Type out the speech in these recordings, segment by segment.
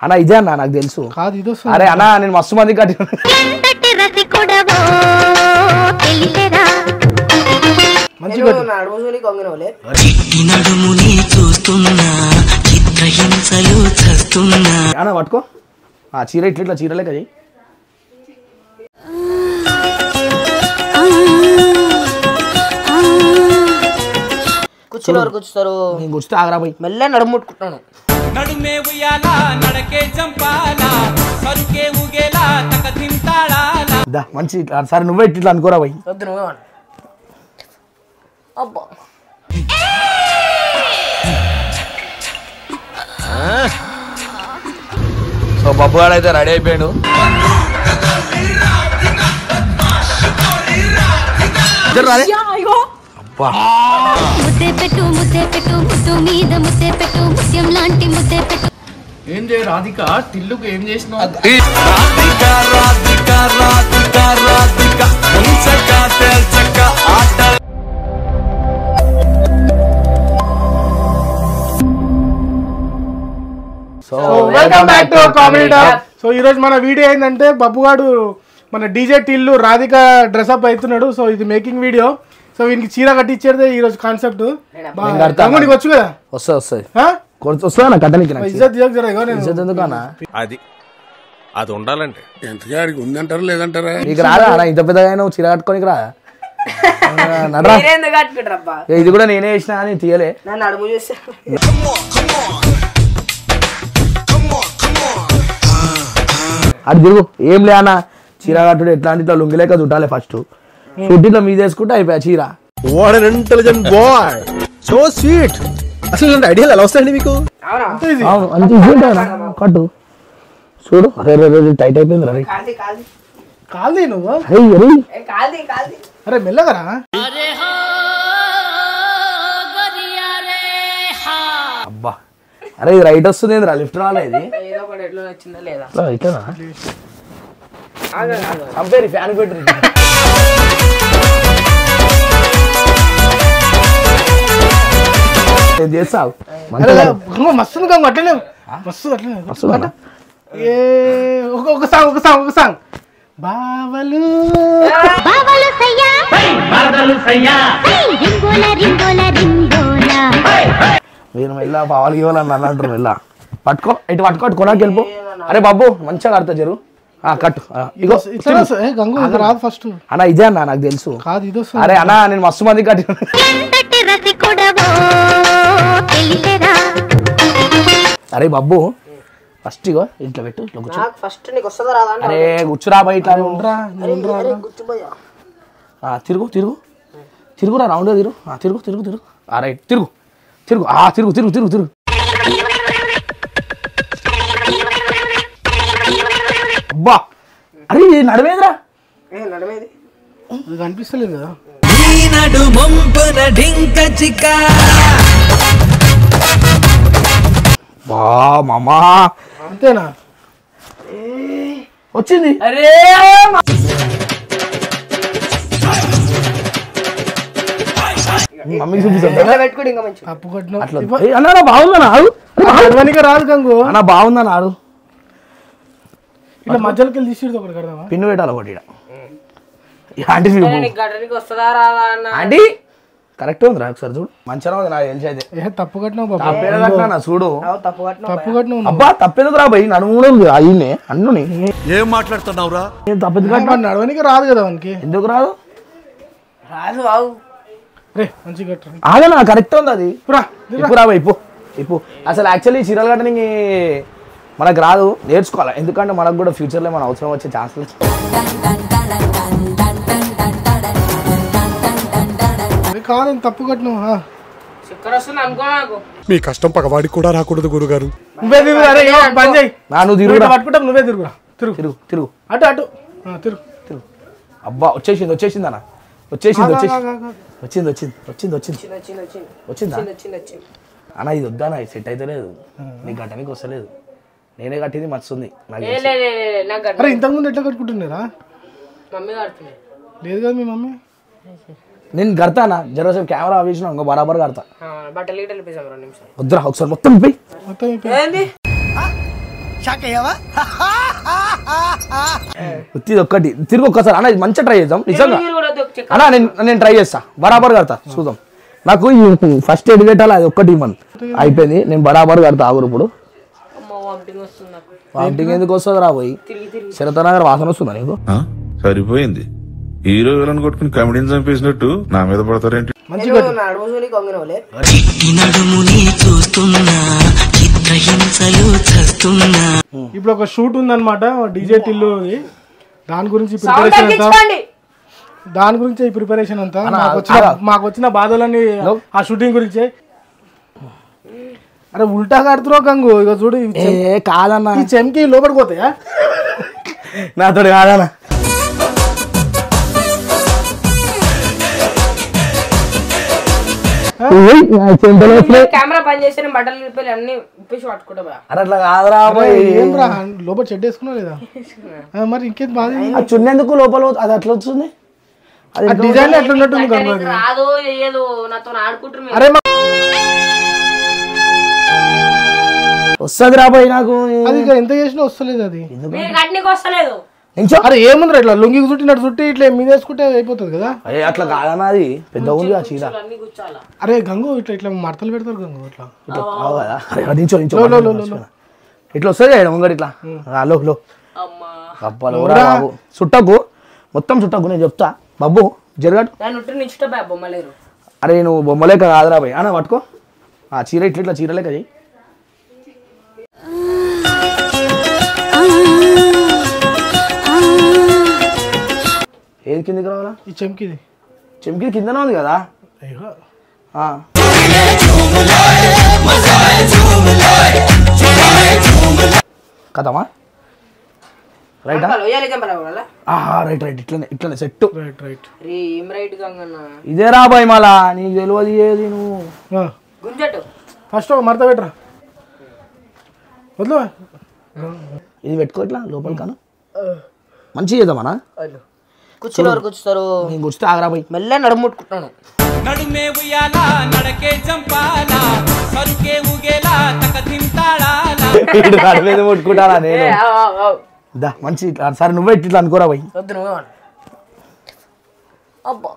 అన్న ఇదే అన్న నాకు తెలుసు. అరే అన్న నేను మస్తు మంది కట్టి అన్న పట్టుకో ఆ చీర ఇట్లా చీరలే కదా కూర్చుని వరకు కూర్చుతారు. నేను కూర్చుంటే ఆగరా పోయి మెల్ల నడుము ముట్టుకుంటాను. నడుమే ఉయ్యాలా నడకే చంపాలా సరుకే ఊగేలా తక తింటాడా మంచి సరే నువ్వే ఇట్లా అనుకోరా పోయి. వద్దు నువ్వే అబ్బా సో బబ్బు గాడు అయితే రెడీ అయిపోయాడు. ఏం చేయ రాధిక టిల్లుకు ఏం చేసినావు? So welcome back to comedy talk. So ఈ రోజు మన వీడియో ఏంటంటే బబ్బుగాడు మన డీజే టిల్లు రాధిక డ్రెస్అప్ అవుతున్నాడు. సో ఇది మేకింగ్ వీడియో. సో వీనికి చీర కట్టించేది ఈ రోజు కాన్సెప్ట్. వచ్చు కదా వస్తుంది వస్తుందా కట్టనికి అది ఉండాలంటే ఎంతగా ఉందంటారా లేదంటారా? నీకు రాదా ఇంత పెద్దగా చీర కట్టుకోనికి రా. ఇది కూడా నేనే వేసిన అని తీయలే. అది తిరుగు ఏం లే అన్న చీర కట్టుడు ఎట్లాంటి ఇట్లా లుంగిలేక చుట్టాలి ఫస్ట్ చుట్టిలో మీద వేసుకుంటే అయిపోయా చీర. Intelligent boy so sweet. అసలు ఇలాంటి ఐడియాలు ఎలా వస్తాయండి మీకు? అంత ఈజీ ఉంటాయి కట్టు చూడు. అరే టైట్ అయిపోయింది రే కాల్ది నువ్వు. అరే మెల్లగరా. అబ్బా అరే ఇది రైట్ వస్తుంది రా లిఫ్ట్ రాలేదు. ఇది ఫ్యాన్ పెట్టి చేస్తావు మస్తు అట్లనే మస్తు అట్లనే. ఒక సాంగ్ బావలు నేను వెళ్ళా పావాలి ఇవ్వాలని నన్ను అంటారు. వెళ్ళా పట్టుకో ఇటు పట్టుకో కొనాకి వెళ్ళిపో. అరే బాబు మంచిగా కడతా జరు కట్టు ఇగో రాదు ఫస్ట్ అన్న ఇదే అన్న నాకు తెలుసు. అరే అన్న నేను మస్తు మంది కట్టి అరే బాబు ఫస్ట్ ఇగో ఇట్లా పెట్టు ఇట్లా కూర్చో. అరే కూర్చురా బయట తిరుగు తిరుగు తిరుగురా రౌండ్ తిరుగు తిరుగు తిరుగు తిరుగు రైట్ తిరుగు తిరుగు తిరుగు తిరుగు తిరుగు తిరుగు. అబ్బా అరే నడవేదిరా కనిపిస్తలేదు కదా. బా మామా అంతేనా వచ్చింది. అరే మమ్మీకి చూపిస్తా తప్పు కట్టిన అట్లా అన్నా బాగుందన్నా రాదు గంగు అన్న బాగుందన్నా ఆడు ఇట్లా మధ్యలోకి వెళ్ళి తీసి ఒకటి కడదామా పిన్ను పెట్టాలి ఒకటి ఆంటీ కరెక్ట్ ఉంది రా ఒకసారి చూడు మంచిగా ఉంది నాకు తెలిసి అయితే. తప్పు కట్టినావు తప్పేదన్నా చూడు తప్పు కట్టినావు. అబ్బా తప్పేందుకు రా భయ్ నన్ను కూడా ఉంది అయ్యింది అన్నుని ఏం మాట్లాడుతున్నావురా? తప్పేందుకు నడవనికి రాదు కదా వానికి. ఎందుకు రాదు మంచిగా ఆగనా కరెక్ట్ ఉంది అది. ఇప్పుడు రా భయ్ ఇప్పుడు అసలు యాక్చువల్లీ చీరలు కట్టడానికి మనకు రాదు నేర్చుకోవాలి ఎందుకంటే మనకు కూడా ఫ్యూచర్లో మన అవసరం వచ్చే ఛాన్స్ లేదు. కాదని తప్పు కట్టినావు. మీ కష్టం పగవాడికి కూడా రాకూడదు గురుగారు. నువ్వే తిరుగురా పట్టుకుంటా నువ్వే తిరుగురా తిరుగు తిరుగు తిరుగు అటు అటు తిరుగు తిరుగు. అబ్బా వచ్చేసింది వచ్చేసింది అన్న వచ్చేసింది వచ్చింది వచ్చింది వచ్చింది వచ్చింది వచ్చిందా అన్న ఇది వద్దా నా సెట్ అయితే లేదు నీకు కట్టడానికి వస్తలేదు నేనే కట్టింది మస్తుంది. అరే ఇంతకుముందు ఎట్లా కట్టుకుంటున్నారా? లేదు కదా మీ మమ్మీ. నేను కడతానా జరసేపు కెమెరా ఆవేసిన ఇంకో బరాబర్ కడతా. వద్దురా ఒకసారి మొత్తం ఇది ఒక్కటి తిరిగి ఒక్కసారి అన్న ఇది మంచిగా ట్రై చేద్దాం నిజంగా అన్న నేను ట్రై చేస్తా బరాబర్ కడతా చూద్దాం నాకు ఫస్ట్ ఎడ్ పెట్టాలి అది ఒక్కటి ఇవ్వను అయిపోయింది నేను బరాబర్ కడతా ఆగురు ఇప్పుడు వామిటింగ్ ఎందుకు వస్తుంది రాబోయి శరతనగర్ వాసన వస్తుందా నీకు సరిపోయింది హీరో విలన్ కొట్టుకుని కమెడీని చంపేసినట్టు నా మీద పడతారేంటి ఇప్పుడు ఒక షూట్ ఉందన్నమాట డీజే టిల్లు దాని గురించి ప్రిపరేషన్ అంతా మాకు వచ్చిన బాధలన్నీ ఆ షూటింగ్ గురించే అరే ఉల్టా కడుతున్నావు గంగు ఇక చూడు కాదన్నా ఈ చెంకి లోపలికి పోతాయా నాతో కాదన్నా కెమెరా పని చేసి బట్టలు విప్పాలి అన్ని విప్పేసి పట్టుకుంటా అరే అట్లా కాదురా ఏం రా లోపల చెడ్డ వేసుకున్నావు లేదా మరి ఇంకేం బాగా చున్నేందుకు లోపల అది అట్లా వచ్చింది డిజైన్ ఎట్లా ఉన్నట్టుంది గంగు రాదు ఏదో నాతో ఆడుకుంటారు అరే వస్తుంది రాబోయే నాకు అది ఎంత చేసినా వస్తలేదు అది వస్తలేదు అరే ఏముంది ఇట్లా లుంగి చుట్టినట్టు చుట్టి ఇట్లా మీద వేసుకుంటే అయిపోతుంది కదా అరే అట్లా కాదన్నా అది పెద్ద ఉంది ఆ చీర అరే గంగు ఇట్లా ఇట్లా మడతలు పెడతారు గంగు ఇట్లా ఇట్లా వస్తుంది ముంగడు ఇట్లా లో అప్పాలో బాబు చుట్టకు మొత్తం చుట్టకు నేను చెప్తా బాబు జరగడు అరే నువ్వు బొమ్మలేక కాదురా భయ్ అన్న పట్టుకో ఆ చీర ఇట్లా ఇట్లా చీరలేక చెయ్యి ఏది కిందికి రావాలా ఈ చెంకిది చెంకి కిందనే ఉంది కదా కదమ్మా రైటా రైట్ రైట్ ఇట్లనే సెట్ ఇదే రా బాయ్ మళ్ళా నీకు తెలియదు ఏది నువ్వు ఫస్ట్ ఒక మడత పెట్టరా వద్దు ఇది పెట్టుకో ఇట్లా లోపల కాను మంచిగా చేద్దామన్నా కుర్చీలో వరకు కూర్చుతారు నేను కూర్చుంటే ఆగరా బాయ్ మెల్ల నడుముట్టుకుంటాను నడుమే ఉయ్యాలా నడకే జంపాలా సరుకే ఊగేలా తక తింటాడాలా నడుమేది ముట్టుకుంటానా నేను దా మంచి సరే నువ్వే ఇట్లా అనుకోరా బాయ్ వద్దు నువ్వే అబ్బా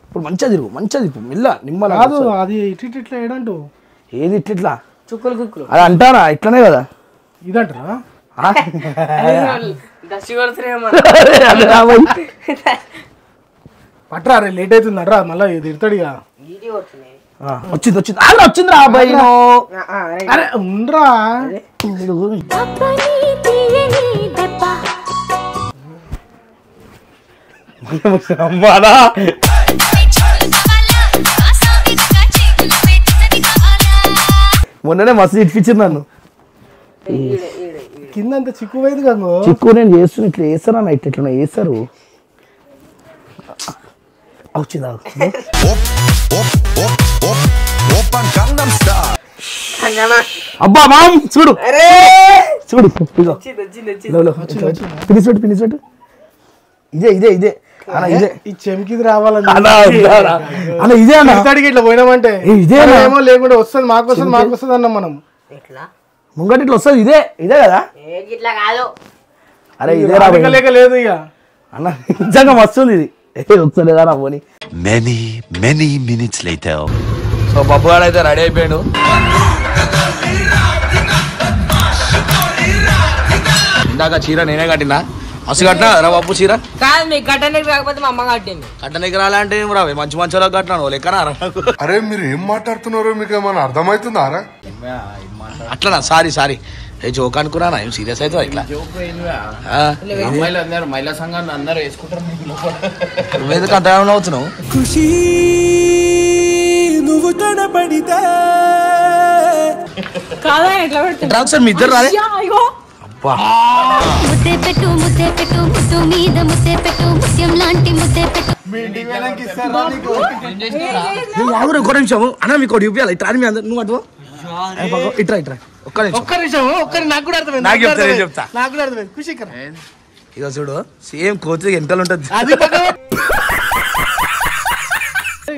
ఇప్పుడు మంచిగా తిరుగు మంచిగా తిప్పు మిల్ల నిమ్మల కాదు అది ఇట్లా ఇట్లా ఏడంటూ ఏది ఇట్లా చుక్కులు కుక్కులు అది అంటానా ఇట్లనే కదా ఇదంటారా పట్రా రే లేట్ అవుతుంది అట్రా మళ్ళీ ఇది ఇడతాడు ఇక వచ్చింది వచ్చింది వచ్చింది రా అబ్బాయి అరే ఉండరా మొన్ననే మస్తు ఇట్పించింది నన్ను కింద అంత చిక్కు పోయింది కదా చిక్కు నేను చేస్తున్నా ఇట్లా వేస్తారా నైట్ ఇట్లా వేస్తారు వచ్చిందా అబ్బా మామ్ చూడు చూడు ఫినిష్ పెట్టు ఇదే ఇదే ఇదే అన్న ఇదే ఈ చెంకిది రావాలని అన్న ఇదే అన్న ఇట్లా పోయినామంటే ఇదే ఏమో లేకుండా వస్తుంది మాకు వస్తుంది అన్నాం మనం ముంగటి ఇట్లా వస్తుంది ఇదే ఇదే కదా అరే ఇదే రా లేక లేదు ఇక అన్న నిజంగా వస్తుంది ఇది వస్తలేదా నా పోనీ many minutes later. So Babbu గారు అయితే రెడీ అయిపోయాడు ఇందాక చీర నేనే కట్టినా మస్తు కట్టినా రా బాబు చీర కాదు మీకు కట్టడానికి రాకపోతే మా అమ్మ కట్టింది కట్టనికి రాలంటే ఏం రావే మంచి మంచిలో కట్టినాను లెక్కనా అరే మీరు ఏం మాట్లాడుతున్నారో మీకు ఏమైనా అర్థమవుతుందారా అట్లనా సారీ ఏ జోక్ అనుకున్నా ఏం సీరియస్ అయితే ఇట్లా అమ్మాయిలు అందరూ మహిళా సంఘాన్ని అందరూ వేసుకుంటారు నువ్వేందుకు అంత అవుతున్నావు ఖుషి నువ్వు కనపడితే కాదా ఎట్లా పెడుతుంది ఒకసారి మీ ఇద్దరు రాలే అబ్బా ముద్దే పెట్టు ముద్దు మీద ముద్దే పెట్టు ముత్యం లాంటి ముద్దే పెట్టు ఒక్క నిమిషము అన్న మీకు ఒకటి చూపించాలి ఇట్లా మీ అందరు నువ్వు అటు ఇట్రా ఒక్క నిమిషం నాకు కూడా అర్థమైంది నాకు చెప్తా నాకు కూడా అర్థమైంది ఖుషి ఇక చూడు సేమ్ కోతి ఎంతలు ఉంటుంది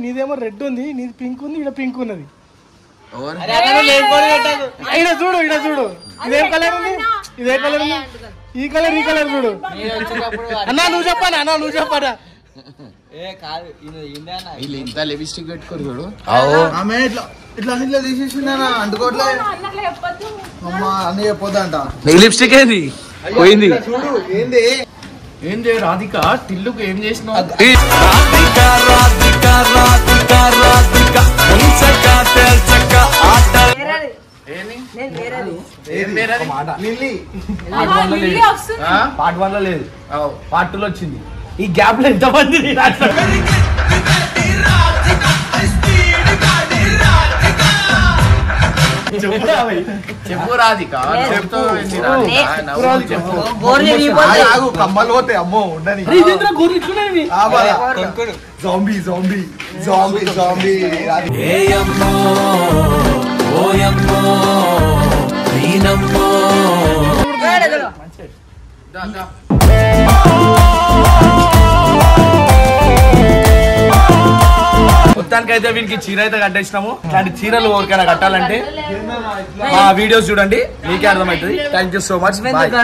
నీదేమో రెడ్ ఉంది, నీది పింక్ ఉంది, ఇక్కడ పింక్ ఉన్నది. ఇక్కడ చూడు ఇదేం కలర్ ఉంది, ఇదే కలర్ ఉంది, ఈ కలర్ చూడు. అన్నా నువ్వు చెప్పానా వీళ్ళు ఇంత లిప్స్టిక్ పెట్టుకోరు చూడు. ఆమె ఇట్లా తీసేసిందన్నా అంటుకోవట్లే. అన్నీ చెప్పొద్దంట. లిప్స్టిక్ ఏంది పోయింది. చూడు ఏంది రాధిక టిల్లుకు ఏం చేసినావు? పార్ట్ 1 లో లేదు, పార్ట్ 2 లో వచ్చింది. ఈ గ్యాప్ లో ఎంతమంది చెప్పు రాధిక, కమ్మలు పోతాయి. అమ్మో ఉండని మొత్తానికైతే వీనికి చీర అయితే కట్టేసినాము. ఇట్లాంటి చీరలు ఎవరికైనా కట్టాలంటే మా వీడియోస్ చూడండి, మీకే అర్థమవుతుంది. Thank you so much.